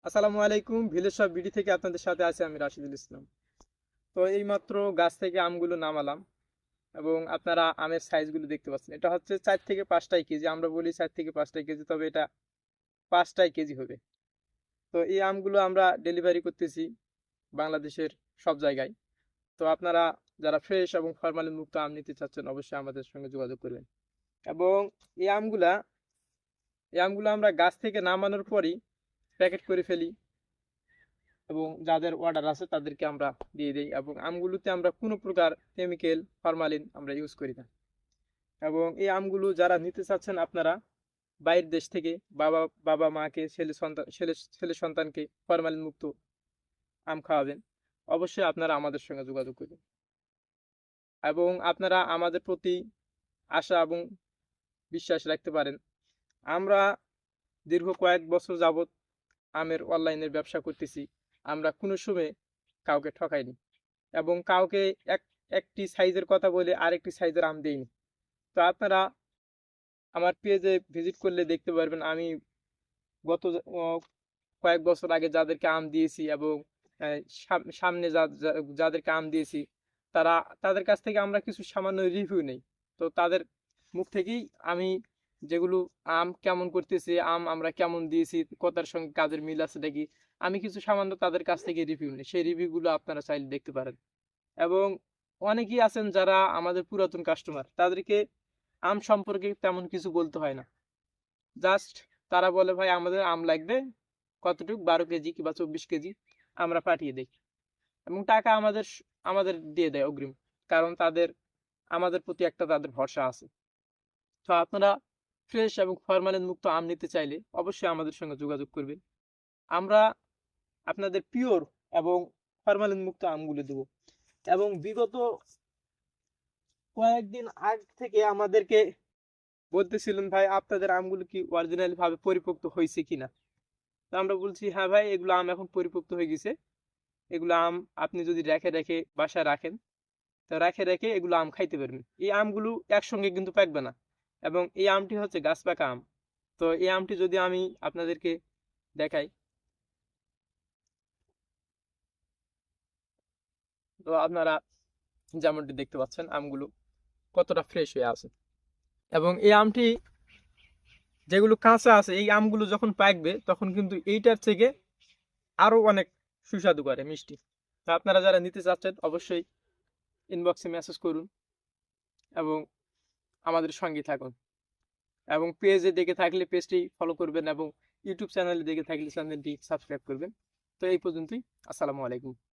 আসসালামু আলাইকুম। ভিলেজ সব বিডি থেকে আপনাদের সাথে আছি আমি রাশিদুল ইসলাম। তো এইমাত্র গাছ থেকে আমগুলো নামালাম এবং আপনারা আমের সাইজগুলো দেখতে পাচ্ছেন। এটা হচ্ছে 4 থেকে 5টাই কেজি, আমরা বলি 4 থেকে 5টাই কেজি, তবে এটা 5টাই কেজি হবে। তো এই আমগুলো আমরা ডেলিভারি করতেছি বাংলাদেশের সব জায়গায়। তো আপনারা যারা ফ্রেশ এবং ফরমালিন মুক্ত আম নিতে চাচ্ছেন অবশ্যই আমাদের সঙ্গে যোগাযোগ করবেন। এবং এই আমগুলা এই আমগুলো আমরা গাছ থেকে নামানোর পরই প্যাকেট করে ফেলি এবং যাদের অর্ডার আছে তাদেরকে আমরা দিয়ে দিই। এবং আমগুলোতে আমরা কোনো প্রকার কেমিক্যাল ফরমালিন আমরা ইউজ করি না। এবং এই আমগুলো যারা নিতে চাচ্ছেন আপনারা বাইরের দেশ থেকে বাবা বাবা মাকে ছেলে সন্তানকে ফরমালিন মুক্ত আম খাওয়াবেন, অবশ্যই আপনারা আমাদের সঙ্গে যোগাযোগ করবেন। এবং আপনারা আমাদের প্রতি আশা এবং বিশ্বাস রাখতে পারেন। আমরা দীর্ঘ কয়েক বছর যাবৎ আমের অনলাইনের ব্যবসা করতেছি। আমরা কোনো সময় কাউকে ঠকাইনি এবং কাউকে এক একটি সাইজের কথা বলে আরেকটি সাইজের আম দেইনি। তো আপনারা আমার পেজে ভিজিট করলে দেখতে পারবেন আমি গত কয়েক বছর আগে যাদেরকে আম দিয়েছি এবং সামনে যাদেরকে আম দিয়েছি তারা তাদের কাছ থেকে আমরা কিছু সামান্য রিভিউ নেই। তো তাদের মুখ থেকেই আমি যেগুলো আম কেমন করতেছে, আম আমরা কেমন দিয়েছি, কথার সঙ্গে কাজের মিল আছে দেখি, আমি কিছু সামান্য তাদের কাছ থেকে রিভিউ নিই। সেই রিভিউগুলো আপনারা চাইলে দেখতে পারেন। এবং অনেকেই আছেন যারা আমাদের পুরাতন কাস্টমার, তাদেরকে আম সম্পর্কে তেমন কিছু বলতে হয় না। জাস্ট তারা বলে ভাই আমাদের আম লাগবে কতটুকু, 12 কেজি কিংবা 24 কেজি, আমরা পাঠিয়ে দিই এবং টাকা আমাদের দিয়ে দেয় অগ্রিম। কারণ তাদের আমাদের প্রতি একটা তাদের ভরসা আছে। তো আপনারা ফ্রেশ এবং ফরমালিন মুক্ত আম নিতে চাইলে অবশ্যই আমাদের সঙ্গে যোগাযোগ করবেন। আমরা আপনাদের পিওর এবং ফরমালিন মুক্ত আমগুলো দেবো। এবং বিগত কয়েকদিন আগ থেকে আমাদেরকে বলতেছিলেন ভাই আপনাদের আমগুলো কি অরিজিনাল ভাবে পরিপক্ত হয়েছে কিনা। তো আমরা বলছি হ্যাঁ ভাই, এগুলো আম এখন পরিপক্ত হয়ে গেছে। এগুলো আম আপনি যদি রেখে রেখে বাসায় রাখেন, তো রেখে রেখে এগুলো আম খাইতে পারবেন। এই আমগুলো একসঙ্গে কিন্তু পাকবে না এবং এই আমটি হচ্ছে গাছ পাকা আম। তো এই আমটি যদি আমি আপনাদেরকে দেখাই, তো আপনারা যেমনটি দেখতে পাচ্ছেন আমগুলো কতটা ফ্রেশ হয়ে আছে। এবং এই আমটি যেগুলো কাঁচা আছে, এই আমগুলো যখন পাকবে তখন কিন্তু এইটার থেকে আরো অনেক সুস্বাদু করে মিষ্টি। তো আপনারা যারা নিতে চাচ্ছেন অবশ্যই ইনবক্সে মেসেজ করুন এবং আমাদের সঙ্গে থাকুন। এবং পেজে দেখে থাকলে পেজটি ফলো করবেন এবং ইউটিউব চ্যানেলে দেখে থাকলে চ্যানেলটি সাবস্ক্রাইব করবেন। তো এই পর্যন্তই। আসসালামু আলাইকুম।